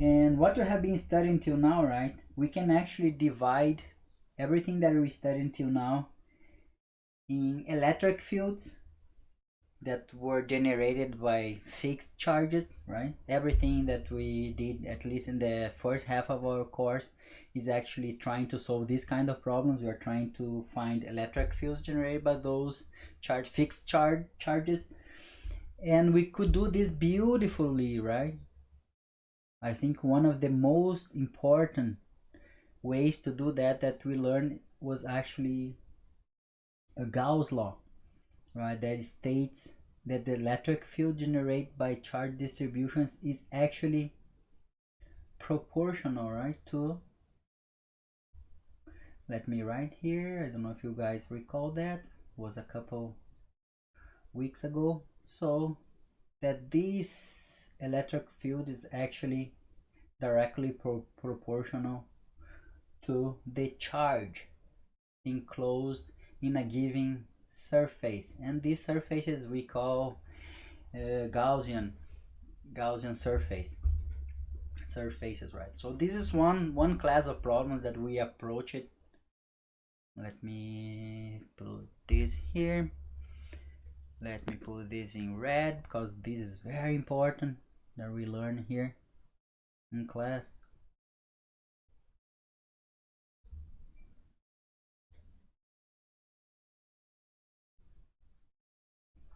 And what we have been studying till now, right? We can actually divide everything that we studied till now in electric fields that were generated by fixed charges, right? Everything that we did, at least in the first half of our course, is actually trying to solve this kind of problems. We are trying to find electric fields generated by those fixed charges. And we could do this beautifully, right? I think one of the most important ways to do that we learned was actually a Gauss law, right? That states that the electric field generated by charge distributions is actually proportional, right, to, let me write here, I don't know if you guys recall that, it was a couple weeks ago. So that this electric field is actually directly proportional to the charge enclosed in a given surface, and these surfaces we call Gaussian surfaces, right? So this is one class of problems that we approach it. Let me put this here, let me put this in red because this is very important that we learn here in class.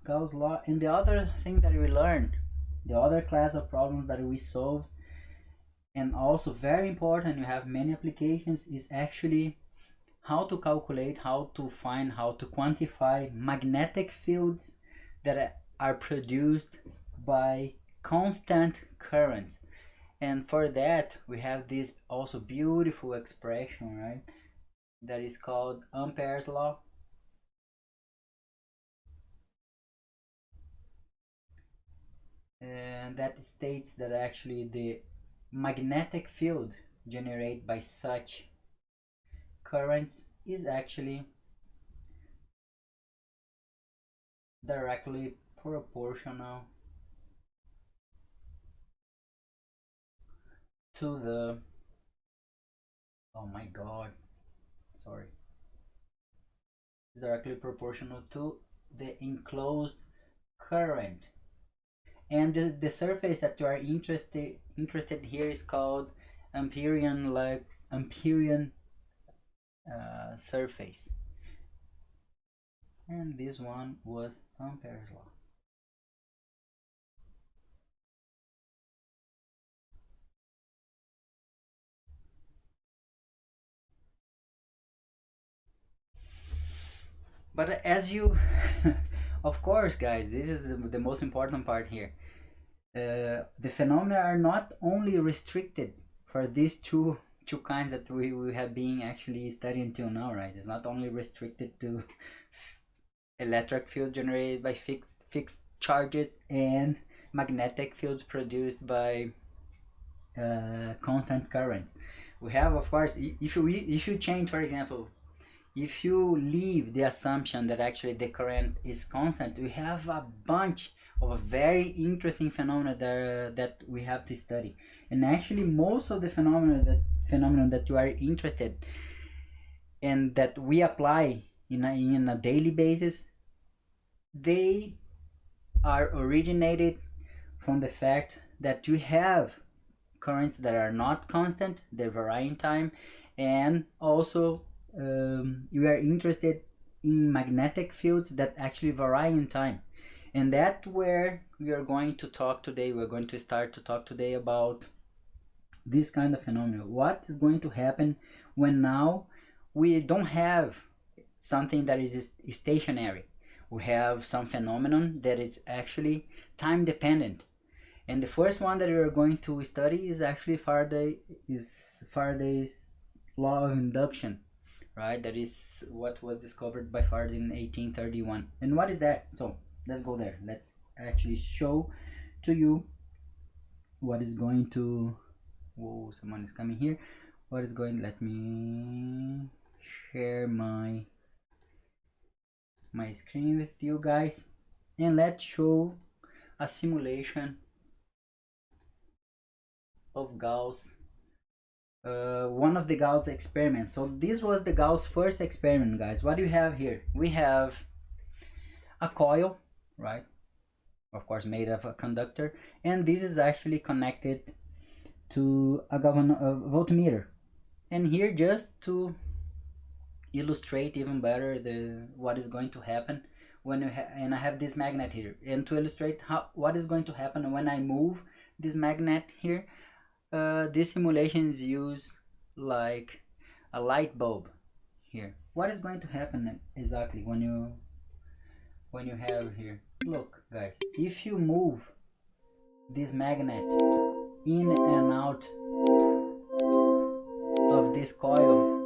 Gauss law. And the other thing that we learned, the other class of problems that we solved, and also very important, you have many applications, is actually how to calculate, how to find, how to quantify magnetic fields that are produced by constant currents. And for that we have this also beautiful expression, right, that is called Ampere's law. And that states that actually the magnetic field generated by such currents is actually directly proportional to the, oh my god, sorry, is directly proportional to the enclosed current. And the surface that you are interested here is called Amperian surface, and this one was Ampere's law. But as you of course guys, this is the most important part here. The phenomena are not only restricted for these two kinds that we have been actually studying till now, right? It's not only restricted to electric field generated by fixed charges and magnetic fields produced by constant currents. We have, of course, if you change, for example, if you leave the assumption that actually the current is constant, we have a bunch of a very interesting phenomena that we have to study. And actually most of the phenomenon that you are interested in, that we apply in a daily basis, they are originated from the fact that you have currents that are not constant, they vary in time, and also you are interested in magnetic fields that actually vary in time. And that's where we are going to talk today. We're going to start to talk today about this kind of phenomenon. What is going to happen when now we don't have something that is stationary? We have some phenomenon that is actually time dependent. And the first one that we are going to study is actually Faraday's law of induction, right? That is what was discovered by Faraday in 1831. And what is that? So let's go there. Let's actually show to you what is going to, whoa, someone is coming here. What is going, let me share my screen with you guys, and let's show a simulation of Gauss, one of the Gauss experiments. So this was the Gauss first experiment, guys. What do you have here? We have a coil, right? Of course, made of a conductor, and this is actually connected to a voltmeter. And here, just to illustrate even better what is going to happen when and I have this magnet here, and to illustrate what is going to happen when I move this magnet here, these simulations use like a light bulb here. What is going to happen exactly when you have here? Look, guys, if you move this magnet in and out of this coil,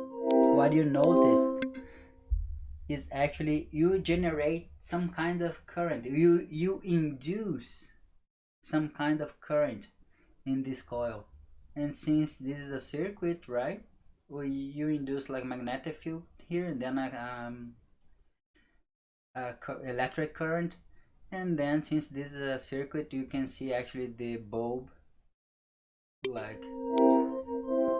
what you noticed is actually you generate some kind of current. You induce some kind of current in this coil, and since this is a circuit, right, you induce like magnetic field here, and then electric current, and then since this is a circuit, you can see actually the bulb like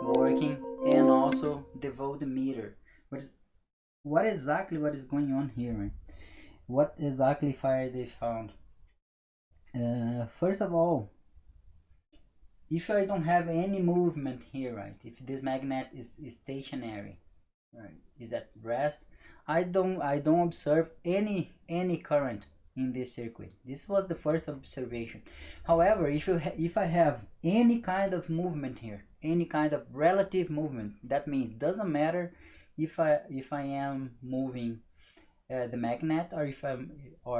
working, and also the voltmeter. What exactly is going on here, right? What exactly Faraday found? First of all, if I don't have any movement here, right, if this magnet is stationary, right, is at rest, I don't observe any current in this circuit. This was the first observation. However, if I have any kind of movement here, any kind of relative movement, that means doesn't matter if I am moving the magnet, or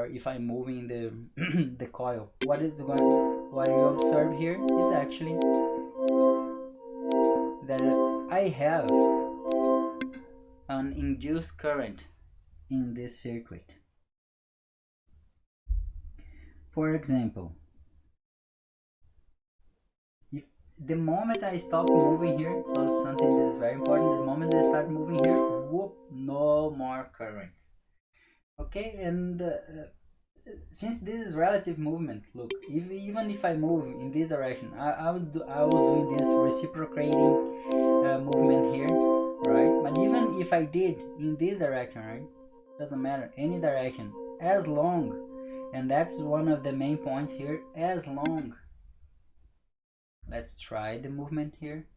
if I'm moving the the coil. What you observe here is actually that I have an induced current in this circuit. For example, if the moment I stop moving here, so something this is very important, the moment I start moving here, whoop, no more current. Okay, and since this is relative movement, look, even if I move in this direction, I was doing this reciprocating movement here, right? But even if I did in this direction, right, doesn't matter, any direction, as long, and that's one of the main points here, as long. Let's try the movement here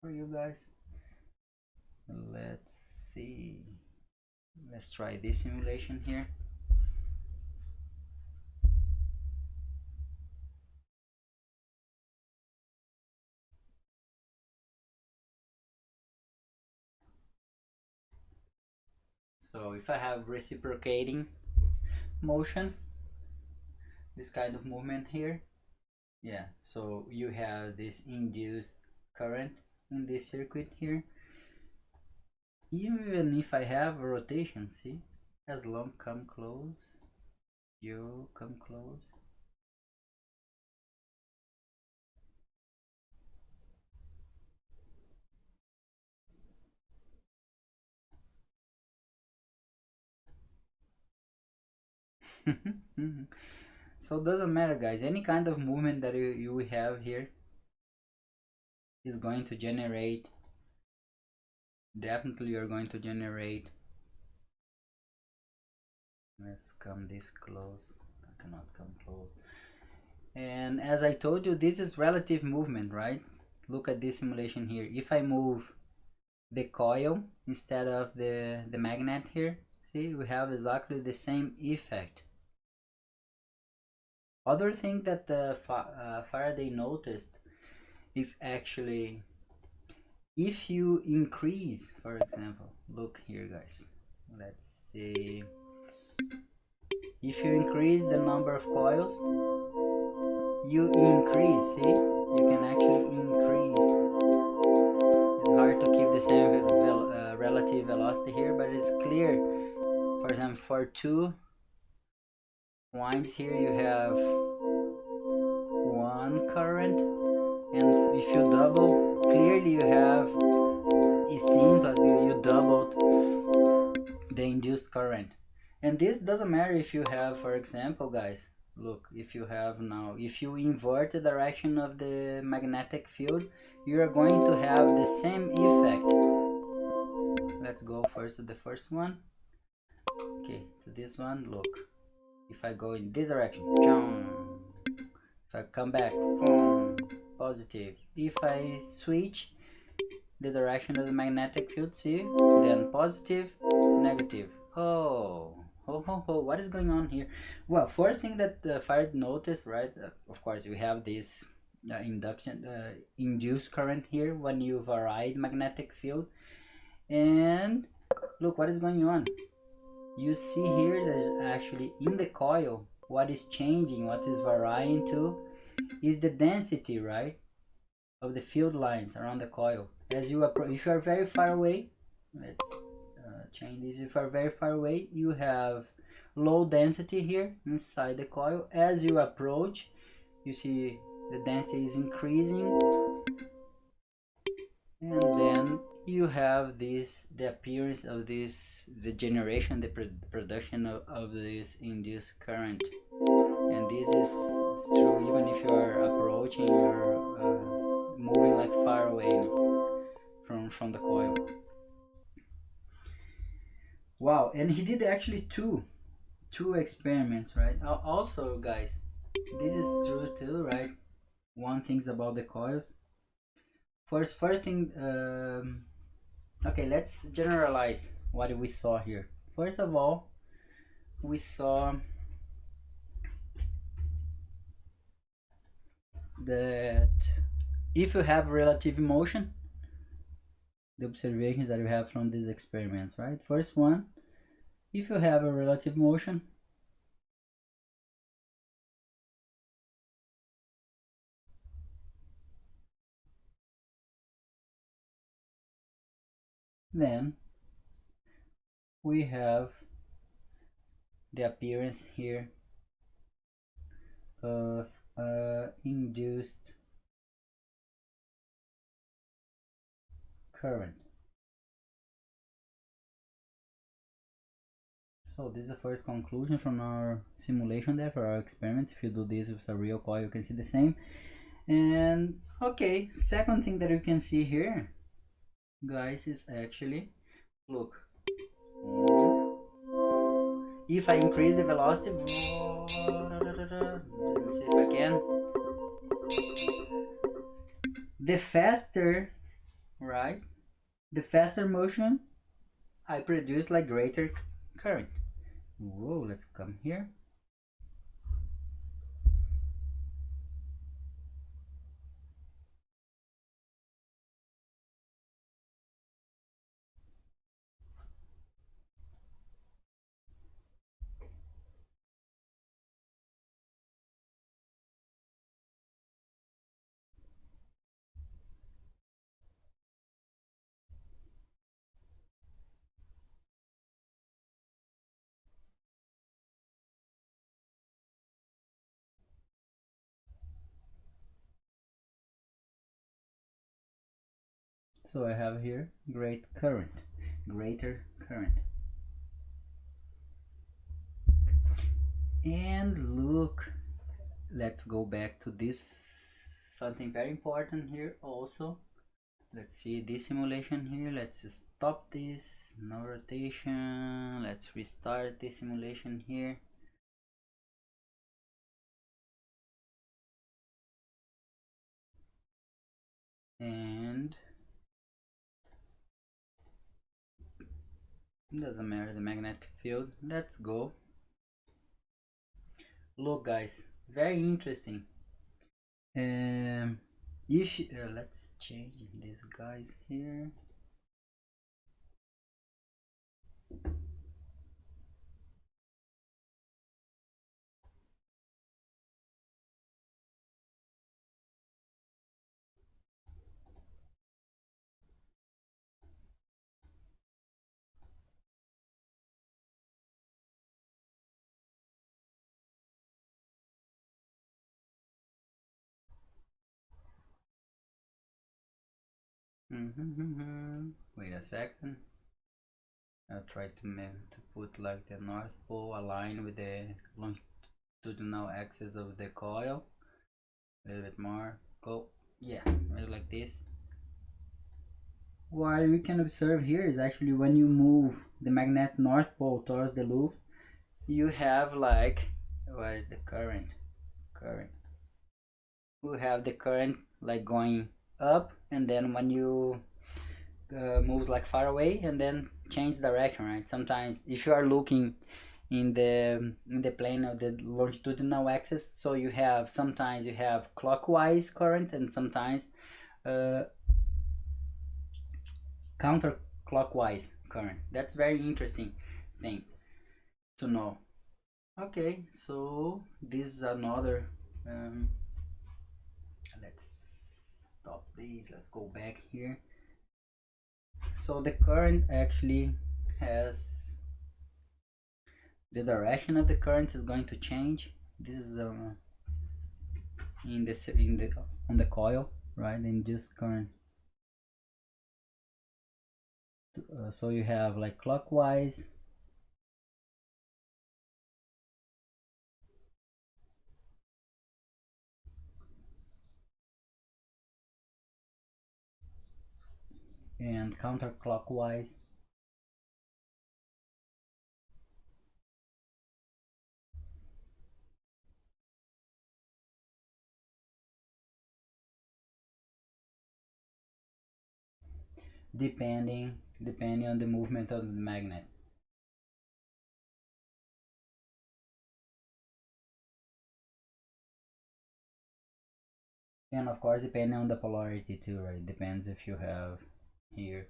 for you guys. Let's see. Let's try this simulation here. So if I have reciprocating motion, this kind of movement here, yeah, so you have this induced current in this circuit here. Even if I have a rotation, see, as long come close, you come close. So it doesn't matter, guys, any kind of movement that you have here is going to generate, definitely you're going to generate. Let's come this close. I cannot come close. And as I told you, this is relative movement, right? Look at this simulation here. If I move the coil instead of the magnet here, see, we have exactly the same effect. Other thing that Faraday noticed is actually if you increase, for example, look here, guys, let's see, if you increase the number of coils, you increase, see, you can actually increase. It's hard to keep the same relative velocity here, but it's clear. For example, for 2 points here, you have 1 current, and if you double, clearly you have, it seems like you doubled the induced current. And this doesn't matter if you have, for example, guys, look, if you have now, if you invert the direction of the magnetic field, you are going to have the same effect. Let's go first to the first one. Okay, to this one, look. If I go in this direction, if I come back, positive. If I switch the direction of the magnetic field, see, then positive, negative. What is going on here? Well, first thing that Faraday noticed, right? Of course, we have this induced current here when you vary the magnetic field, and look what is going on. You see here, there's actually in the coil, what is changing, what is varying to, is the density, right, of the field lines around the coil. As you approach, if you are very far away, let's change this. If you are very far away, you have low density here inside the coil. As you approach, you see the density is increasing, and then you have this, the appearance of this, the generation, the production of this induced current. And this is true even if you are approaching or moving like far away from the coil. Wow, and he did actually two experiments, right? Also, guys, this is true too, right? One thing's about the coils. First thing, okay, let's generalize what we saw here. First of all, we saw that if you have relative motion, the observations that we have from these experiments, right? First one, if you have a relative motion, then we have the appearance here of induced current. So this is the first conclusion from our simulation there for our experiment. If you do this with a real coil, you can see the same. And okay, second thing that you can see here, guys, is actually, look, if I increase the velocity, let's see if I can, the faster, right, the faster motion I produce like greater current. Whoa, let's come here. So I have here greater current. And look, let's go back to this, something very important here also. Let's see this simulation here. Let's stop this, no rotation. Let's restart this simulation here. And doesn't matter the magnetic field. Let's go. Look, guys, very interesting. If let's change these guys here. Wait a second. I'll try to put like the North Pole aligned with the longitudinal axis of the coil. A little bit more. Go. Yeah, right like this. What we can observe here is actually when you move the magnet north pole towards the loop, you have like, where is the current? We have the current like going up, and then when you moves like far away and then change direction, right? Sometimes if you are looking in the plane of the longitudinal axis, so you have sometimes you have clockwise current and sometimes counterclockwise current. That's very interesting thing to know. Okay, so this is another let's stop this, let's go back here. So the current actually has the direction of the current is going to change. This is in the on the coil, right? Induced current. So you have like clockwise, and counterclockwise. Depending on the movement of the magnet. And of course depending on the polarity too, right? Depends if you have here,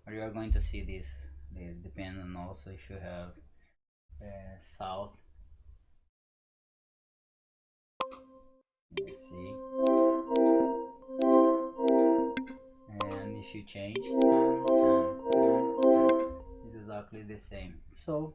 or you are going to see this, depend on also if you have south. Let's see. And if you change, it's exactly the same. So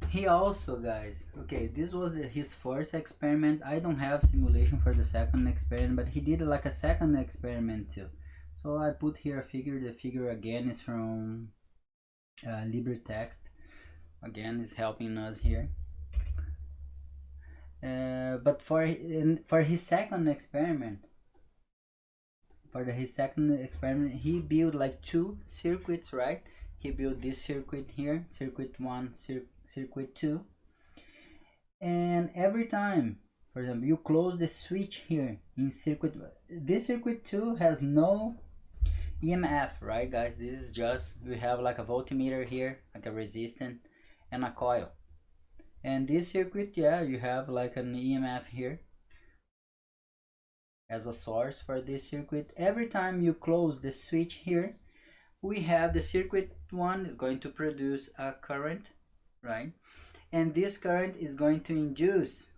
he also, guys, okay, this was his first experiment. I don't have simulation for the second experiment, but he did like a second experiment too. So I put here a figure. The figure again is from LibreText. Again, is helping us here. But for his second experiment, he built like two circuits, right? He built this circuit here, circuit 1, circuit 2, and every time, for example, you close the switch here in this circuit 2 has no EMF, right guys? This is just, we have like a voltmeter here, like a resistant and a coil. And this circuit, yeah, you have like an EMF here as a source for this circuit. Every time you close the switch here, we have the circuit 1 is going to produce a current, right? And this current is going to induce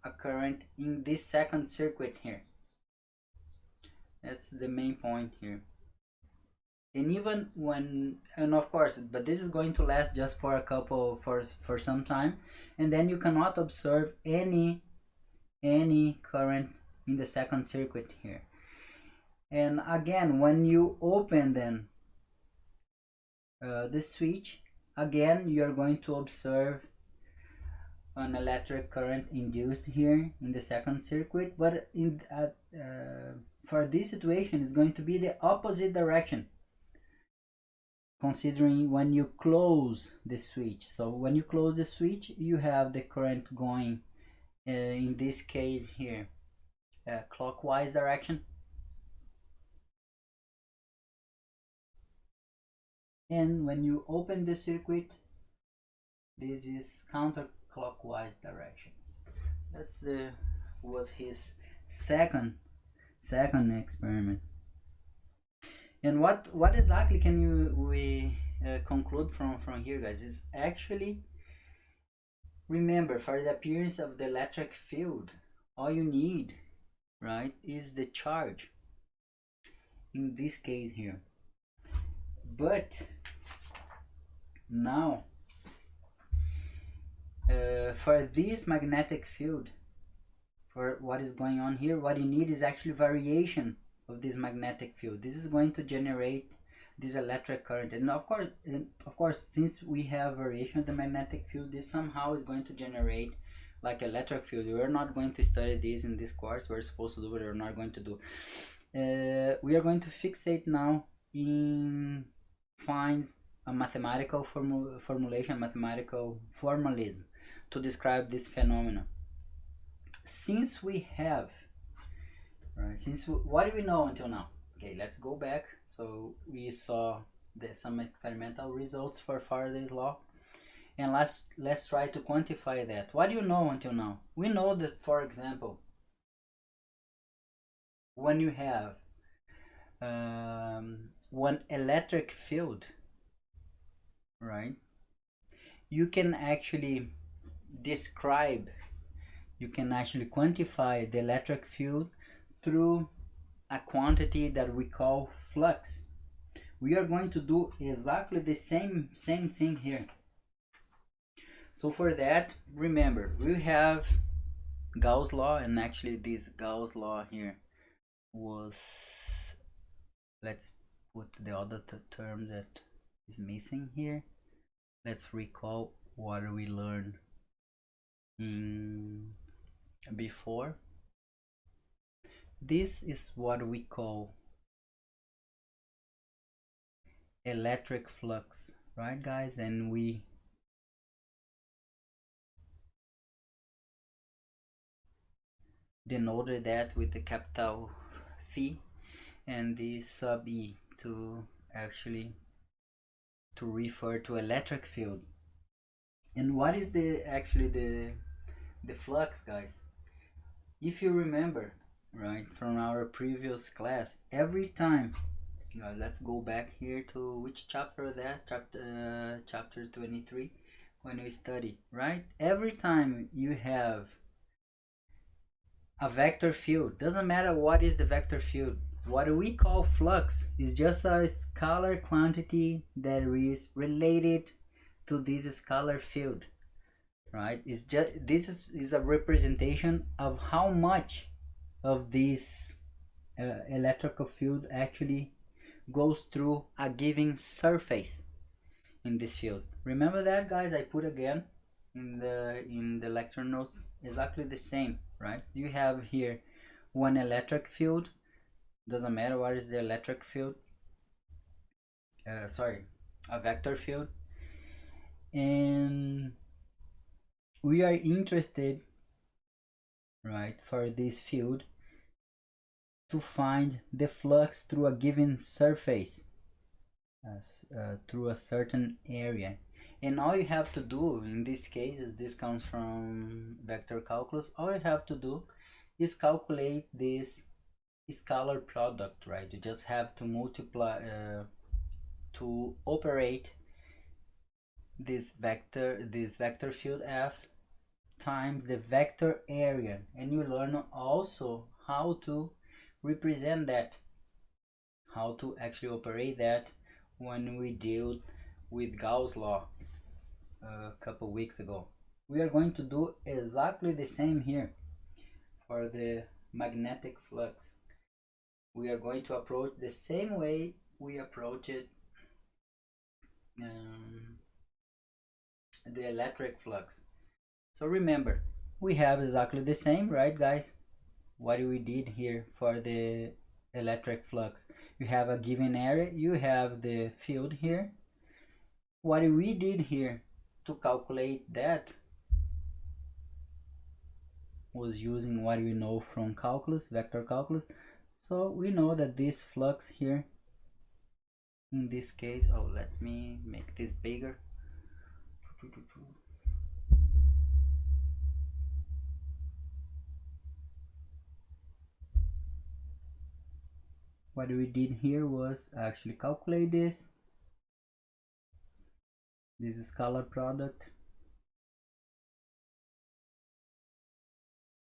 a current in this second circuit here. That's the main point here. And even when, and of course, but this is going to last just for a couple, for some time, and then you cannot observe any current in the second circuit here. And again, when you open then the switch, again you are going to observe an electric current induced here in the second circuit, but in for this situation it's going to be the opposite direction, considering when you close the switch. So when you close the switch, you have the current going in this case here clockwise direction, and when you open the circuit, this is counterclockwise direction. That's was his second experiment. And what exactly can we conclude from here, guys, is actually, remember, for the appearance of the electric field, all you need, right, is the charge in this case here. But now for this magnetic field, for what is going on here, what you need is actually variation of this magnetic field. This is going to generate this electric current, and of course since we have variation of the magnetic field, this somehow is going to generate like electric field. We're not going to study this in this course. We're supposed to do, but we're not going to do. We are going to fixate now in find a mathematical formulation, mathematical formalism to describe this phenomenon. Since we have, right, what do we know until now? Okay, let's go back. So we saw some experimental results for Faraday's law, and let's try to quantify that. What do you know until now? We know that, for example, when you have one electric field, right, you can actually quantify the electric field through a quantity that we call flux. We are going to do exactly the same thing here. So for that, remember, we have Gauss law, and actually this Gauss law here was, let's put the other term that is missing here. Let's recall what we learned before. This is what we call electric flux, right guys? And we denoted that with the capital phi and the sub e to actually to refer to electric field. And what is the flux, guys? If you remember, right, from our previous class, every time, let's go back here to which chapter that, chapter 23, when we study, right? Every time you have a vector field, doesn't matter what is the vector field, what we call flux is just a scalar quantity that is related to this scalar field, right? It's just, this is a representation of how much of this electrical field actually goes through a given surface in this field. Remember that, guys? I put again in the lecture notes exactly the same, right? You have here one electric field, doesn't matter what is the electric field, a vector field, and we are interested, right, for this field to find the flux through a given surface, through a certain area. And all you have to do in this case, is this comes from vector calculus, all you have to do is calculate this scalar product, right? You just have to multiply to operate this vector field f times the vector area, and you learn also how to represent that, how to actually operate that when we deal with Gauss law a couple weeks ago. We are going to do exactly the same here for the magnetic flux. We are going to approach the same way we approach it the electric flux. So remember, we have exactly the same, right guys? What we did here for the electric flux, you have a given area, you have the field here. What we did here to calculate that was using what we know from calculus, vector calculus. So we know that this flux here, in this case, oh, let me make this bigger. What we did here was actually calculate this scalar product,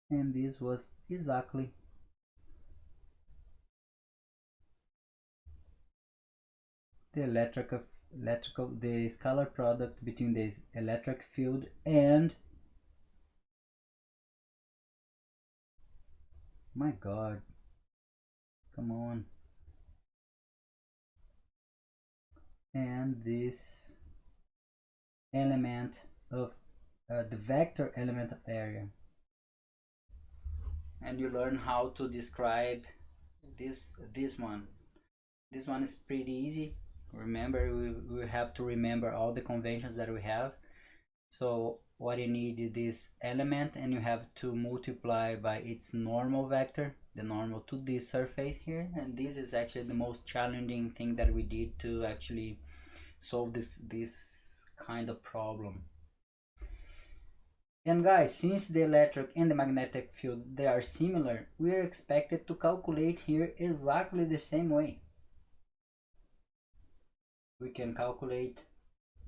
and this was exactly the electrical the scalar product between this electric field and, my god, come on, and this element of the vector element of area. And you learn how to describe this one. This one is pretty easy. Remember, we have to remember all the conventions that we have. So what you need is this element, and you have to multiply by its normal vector, the normal to this surface here. And this is actually the most challenging thing that we did to actually solve this kind of problem. And guys, since the electric and the magnetic field, they are similar, we are expected to calculate here exactly the same way. We can calculate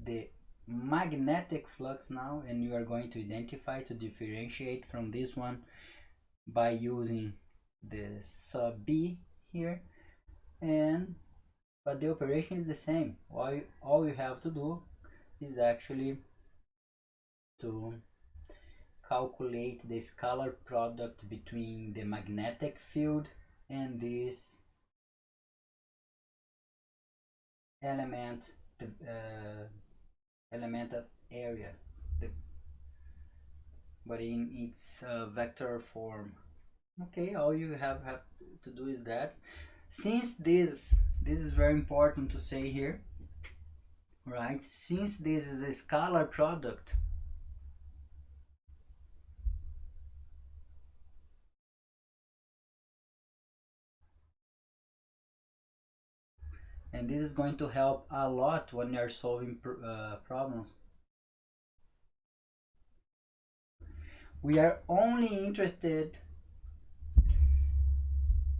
the magnetic flux now, and you are going to identify to differentiate from this one by using the sub B here, and but the operation is the same. All you have to do is actually to calculate the scalar product between the magnetic field and this element, the element of area, the, but in its vector form. Okay, all you have to do is that. Since this is very important to say here, right? Since this is a scalar product, and this is going to help a lot when you're solving problems. We are only interested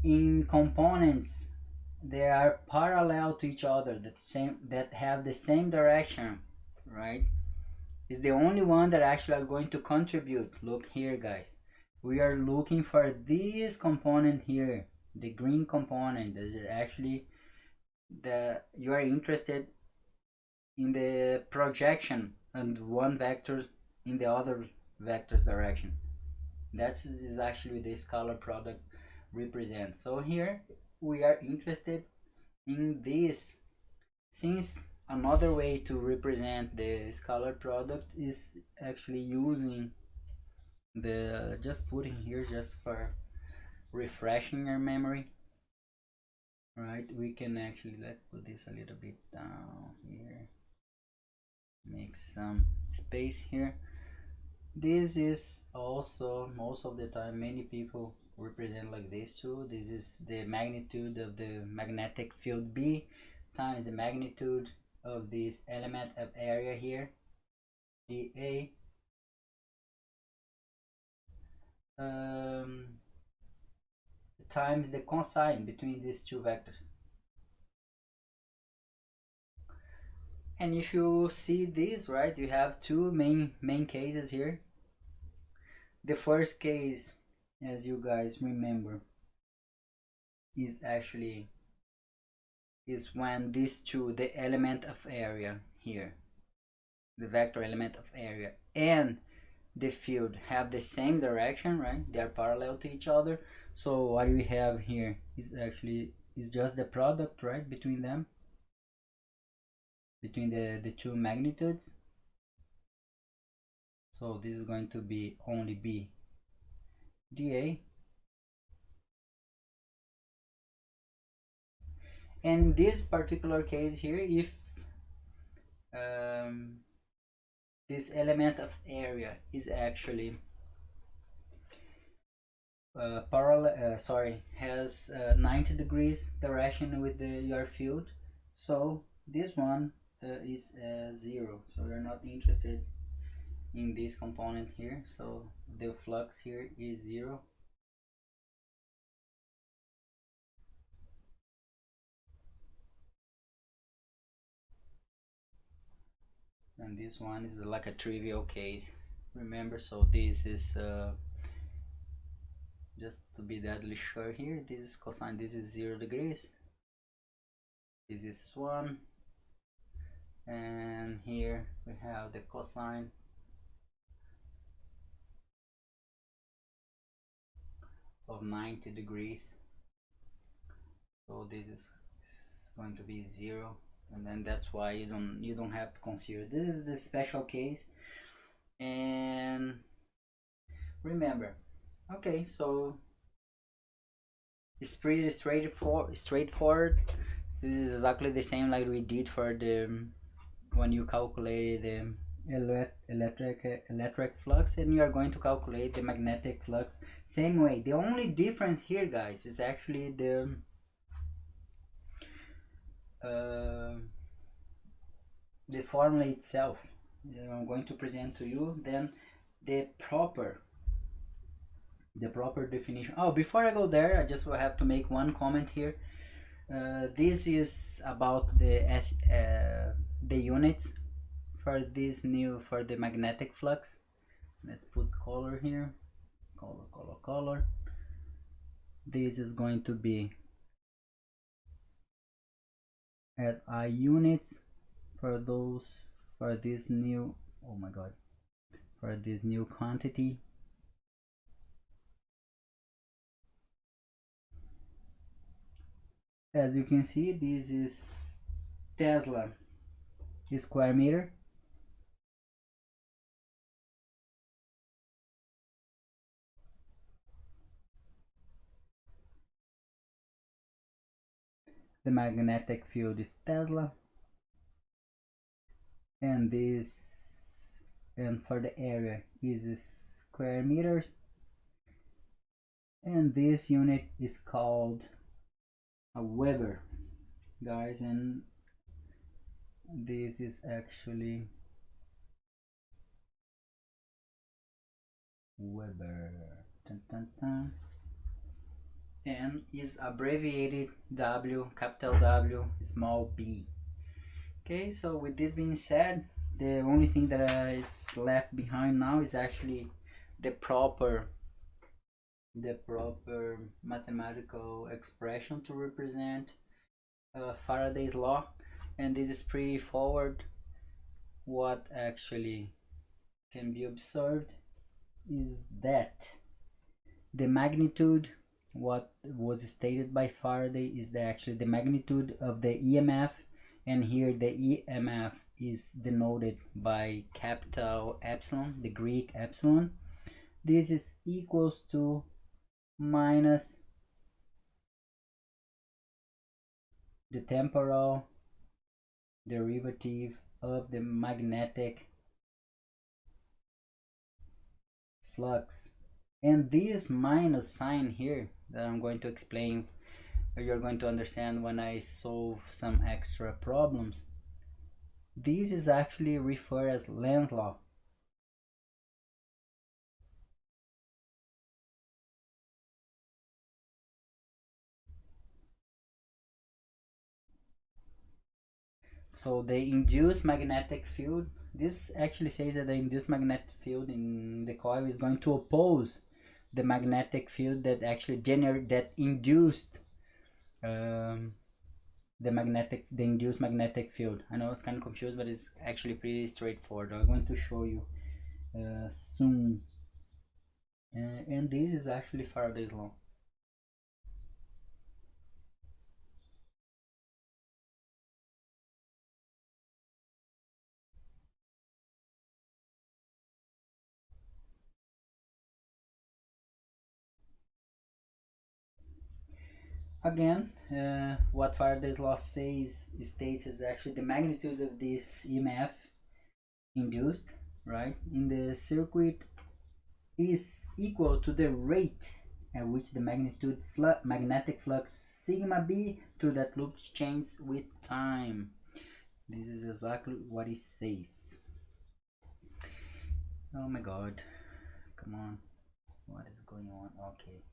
in components that are parallel to each other, that have the same direction, right? Is the only one that actually are going to contribute. Look here, guys, we are looking for this component here, the green component. That is actually the you are interested in the projection and one vector in the other vector's direction. That is actually the scalar product represents. So here we are interested in this, since another way to represent the scalar product is actually using the, just putting here just for refreshing your memory, right? We can actually, let's put this a little bit down here, make some space here. This is also, most of the time, many people represent like this too. This is the magnitude of the magnetic field B times the magnitude of this element of area here, dA, times the cosine between these two vectors. And if you see this, right, you have two main cases here. The first case, as you guys remember, is actually is when these two, the element of area here, the vector element of area, and the field have the same direction, right? They are parallel to each other. So what we have here is actually is just the product, right, between them, between the two magnitudes. So this is going to be only B dA. And this particular case here, if this element of area is actually has 90 degrees direction with your field, so this one is 0, so we're not interested in this component here, so the flux here is 0. And this one is like a trivial case, remember. So this is just to be deadly sure here, this is cosine, this is 0 degrees, this is 1, and here we have the cosine of 90 degrees, so this is going to be 0, and then that's why you don't have to consider. This is the special case. And remember, okay, so it's pretty straightforward. This is exactly the same like we did for the when you calculated the electric flux, and you are going to calculate the magnetic flux same way. The only difference here, guys, is actually the formula itself. I'm going to present to you then the proper definition. Oh, before I go there, I just will have to make one comment here. This is about the units for the magnetic flux. Let's put color here, color. This is going to be SI units for this new, oh my god, for this new quantity. As you can see, this is Tesla square meter. The magnetic field is Tesla, and for the area is square meters, and this unit is called a Weber, guys, and this is actually Weber. Dun, dun, dun. And is abbreviated W, capital W, small b. Okay, so with this being said, the only thing that is left behind now is actually the proper mathematical expression to represent Faraday's law, and this is pretty forward. What actually can be observed is that the magnitude, what was stated by Faraday, is actually the magnitude of the EMF, and here the EMF is denoted by capital epsilon, the Greek epsilon. This is equals to minus the temporal derivative of the magnetic flux. And this minus sign here that I'm going to explain, you're going to understand when I solve some extra problems. This is actually referred as Lenz law. So the induced magnetic field, this actually says that the induced magnetic field in the coil is going to oppose the magnetic field that actually induced the induced magnetic field. I know it's kind of confused, but it's actually pretty straightforward. I'm going to show you soon. And this is actually Faraday's law. Again, what Faraday's law states is actually the magnitude of this EMF induced, right, in the circuit is equal to the rate at which the magnetic flux sigma b through that loop changes with time. This is exactly what it says. Oh my god, come on, what is going on? Okay,